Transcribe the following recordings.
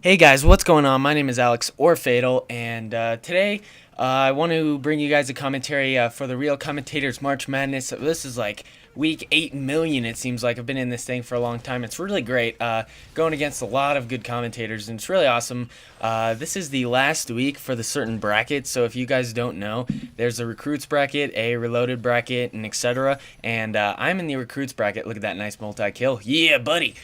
Hey guys, what's going on? My name is Alex or FayyTal, and today I want to bring you guys a commentary for the Real Commentators March Madness. This is like week 8 million, it seems like. I've been in this thing for a long time. It's really great, going against a lot of good commentators, and it's really awesome. This is the last week for the certain brackets, so if you guys don't know, there's a recruits bracket, a reloaded bracket, and etc. And I'm in the recruits bracket. Look at that nice multi-kill. Yeah, buddy!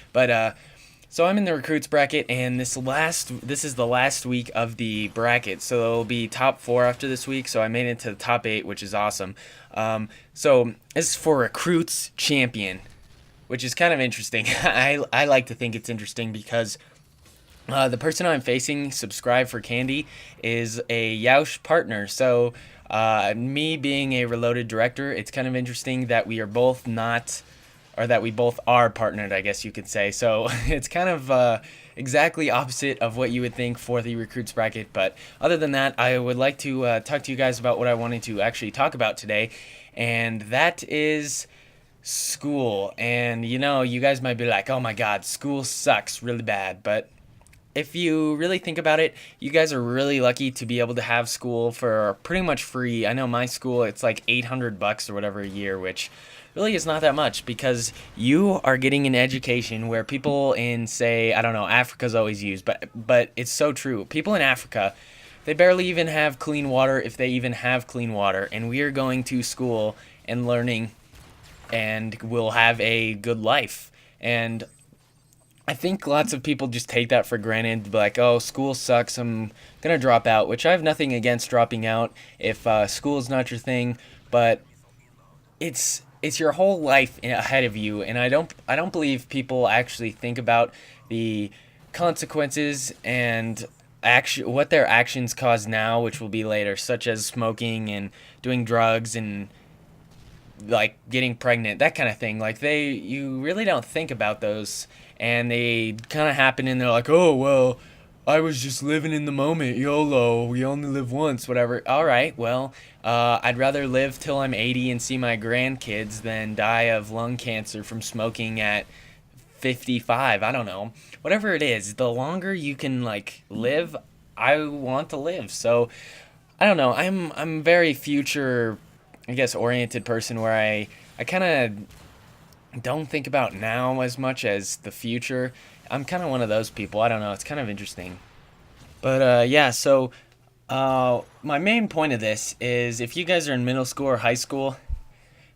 So I'm in the recruits bracket, and this is the last week of the bracket. So it'll be top 4 after this week. So I made it to the top 8, which is awesome. So this is for recruits champion, which is kind of interesting. I like to think it's interesting because the person I'm facing, Subscribe for Candy, is a Yoush partner. So me being a reloaded director, it's kind of interesting that we are both not, or that we both are partnered, I guess you could say. So it's kind of exactly opposite of what you would think for the recruits bracket. But other than that, I would like to talk to you guys about what I wanted to actually talk about today, and that is school. And you guys might be like, oh my god, school sucks really bad. But if you really think about it, you guys are really lucky to be able to have school for pretty much free. I know my school, it's like $800 or whatever a year, which really is not that much because you are getting an education where people in, say, I don't know, Africa's always used, but it's so true. People in Africa, they barely even have clean water, if they even have clean water, and we are going to school and learning and will have a good life. And I think lots of people just take that for granted, like, oh, school sucks, I'm gonna drop out, which I have nothing against dropping out if school is not your thing, but it's your whole life ahead of you, and I don't believe people actually think about the consequences and what their actions cause now, which will be later, such as smoking and doing drugs and like getting pregnant, that kind of thing. Like you really don't think about those, and they kind of happen, and they're like, oh well, I was just living in the moment, YOLO, we only live once, whatever. All right, well, I'd rather live till I'm 80 and see my grandkids than die of lung cancer from smoking at 55. I don't know, whatever it is, the longer you can like live, I want to live. So I don't know. I'm very future, I guess, oriented person where I kind of don't think about now as much as the future. I'm kind of one of those people. I don't know. It's kind of interesting. But yeah, so my main point of this is if you guys are in middle school or high school,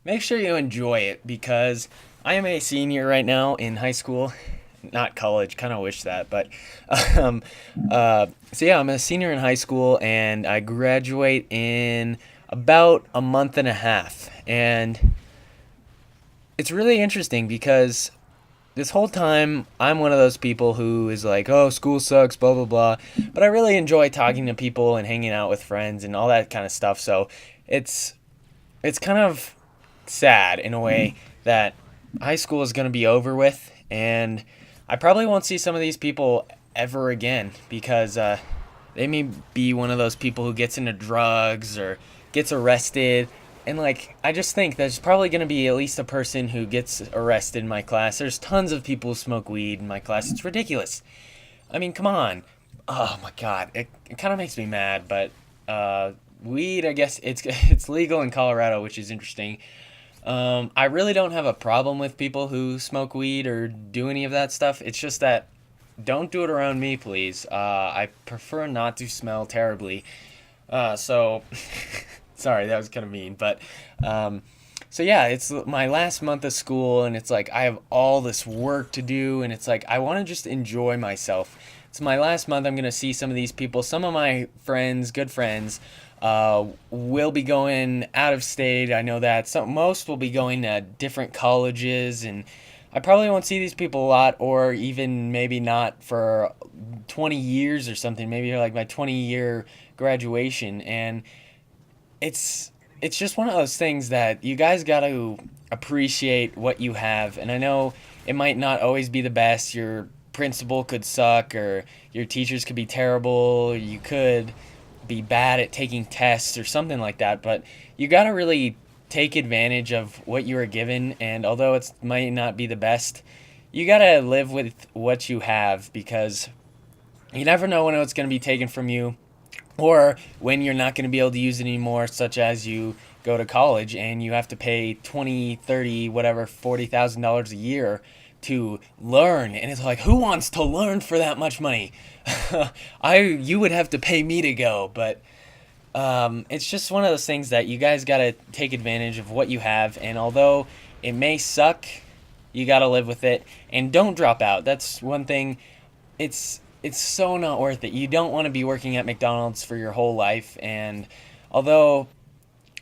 make sure you enjoy it because I am a senior right now in high school, not college. Kind of wish that, but um, so yeah, I'm a senior in high school and I graduate in about a month and a half, and it's really interesting because this whole time I'm one of those people who is like, oh, school sucks, blah blah blah, but I really enjoy talking to people and hanging out with friends and all that kind of stuff. So it's it's kind of sad in a way that high school is going to be over with, and I probably won't see some of these people ever again because they may be one of those people who gets into drugs or gets arrested. And like, I just think there's probably going to be at least a person who gets arrested in my class. There's tons of people who smoke weed in my class. It's ridiculous. I mean, come on. Oh my god, it kind of makes me mad. But weed, I guess it's legal in Colorado, which is interesting. I really don't have a problem with people who smoke weed or do any of that stuff. It's just that don't do it around me, please. I prefer not to smell terribly. So, sorry, that was kind of mean. But so yeah, it's my last month of school, and it's like I have all this work to do, and it's like I want to just enjoy myself. It's my last month. I'm gonna see some of these people. Some of my friends, good friends, will be going out of state. I know that. Most will be going to different colleges, and I probably won't see these people a lot, or even maybe not for 20 years or something. Maybe like my 20-year graduation, and it's just one of those things that you guys got to appreciate what you have. And I know it might not always be the best. Your principal could suck, or your teachers could be terrible. You could be bad at taking tests or something like that. But you got to really take advantage of what you are given. And although it might not be the best, you got to live with what you have because You never know when it's going to be taken from you, or when you're not going to be able to use it anymore, such as you go to college and you have to pay 20, 30, whatever, $40,000 a year to learn. And it's like, who wants to learn for that much money? You would have to pay me to go. But it's just one of those things that you guys got to take advantage of what you have. And although it may suck, you got to live with it. And don't drop out. That's one thing. It's so not worth it. You don't want to be working at McDonald's for your whole life. And although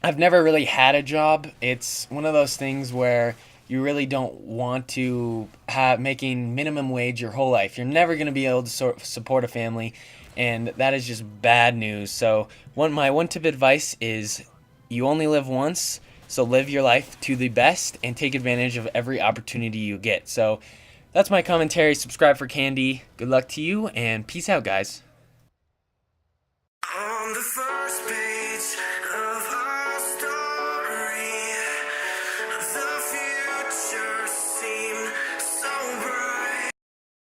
I've never really had a job, it's one of those things where you really don't want to have making minimum wage your whole life. You're never going to be able to support a family, and that is just bad news. So my one tip of advice is you only live once, so live your life to the best and take advantage of every opportunity you get. So that's my commentary. Subscribe for candy. Good luck to you, and peace out, guys. On the first page.